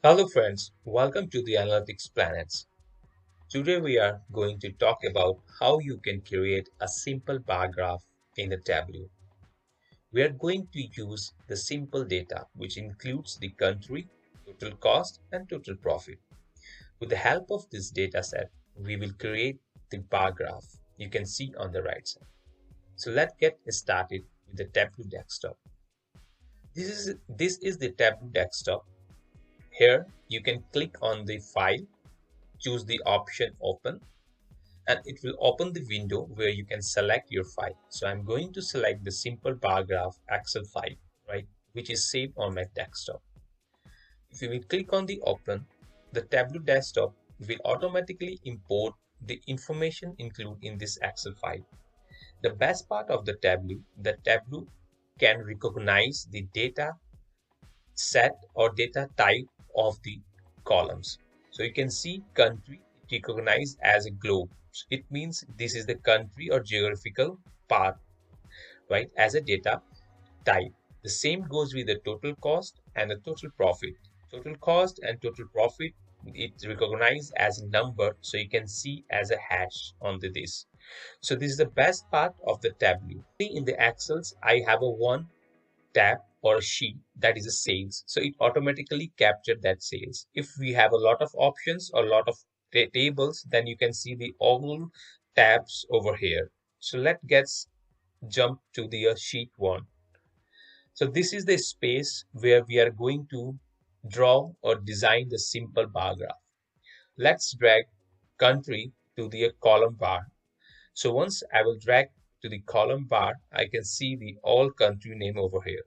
Hello friends, welcome to the Analytics Planets. Today we are going to talk about how you can create a simple bar graph in the Tableau. We are going to use the simple data which includes the country, total cost and total profit. With the help of this data set, we will create the bar graph you can see on the right side. So let's get started with the Tableau desktop. This is the Tableau desktop. Here you can click on the file, choose the option open, and it will open the window where you can select your file. So I'm going to select the simple bar graph Excel file, right, which is saved on my desktop. If you will click on the open, the Tableau desktop will automatically import the information included in this Excel file. The best part of the Tableau can recognize the data set or data type of the columns. So you can see country recognized as a globe. It means this is the country or geographical part, right, as a data type. The same goes with the total cost and the total profit. Total cost and total profit, it's recognized as a number, so you can see as a hash on this. So this is the best part of the Tableau. In the Excels, I have a one tab or a sheet that is a sales, so it automatically captured that sales. If we have a lot of options or a lot of tables, then you can see the all tabs over here. So let's get jump to the sheet one. So this is the space where we are going to draw or design the simple bar graph. Let's drag country to the column bar. So once I will drag to the column bar, I can see the all country name over here.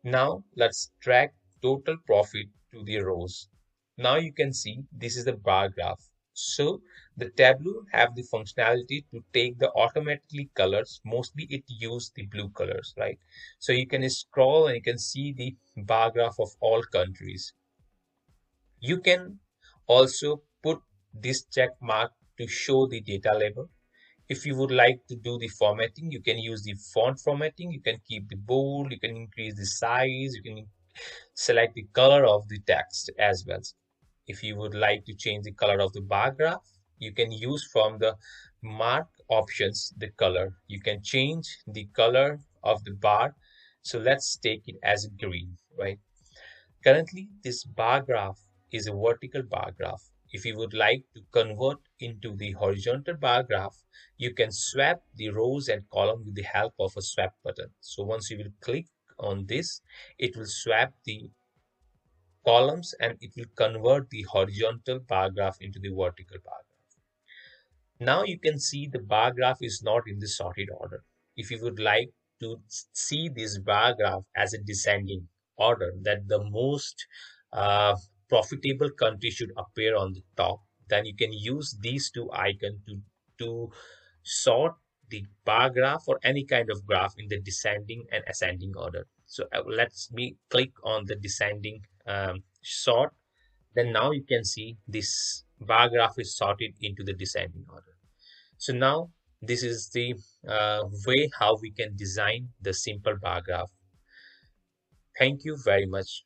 Now let's drag total profit to the rows. Now you can see this is the bar graph. So the Tableau have the functionality to take the automatically colors. Mostly it use the blue colors, right? So you can scroll and you can see the bar graph of all countries. You can also put this check mark to show the data label. If you would like to do the formatting, you can use the font formatting. You can keep the bold, you can increase the size, you can select the color of the text as well. If you would like to change the color of the bar graph, you can use from the mark options the color. You can change the color of the bar. So let's take it as green, right? Currently, this bar graph is a vertical bar graph. If you would like to convert into the horizontal bar graph, you can swap the rows and column with the help of a swap button. So once you will click on this, it will swap the columns and it will convert the horizontal bar graph into the vertical bar graph. Now you can see the bar graph is not in the sorted order. If you would like to see this bar graph as a descending order, that the most uh, profitable country should appear on the top, then you can use these two icons to sort the bar graph or any kind of graph in the descending and ascending order. So let's me click on the descending sort. Then now you can see this bar graph is sorted into the descending order. So now this is the way how we can design the simple bar graph. Thank you very much.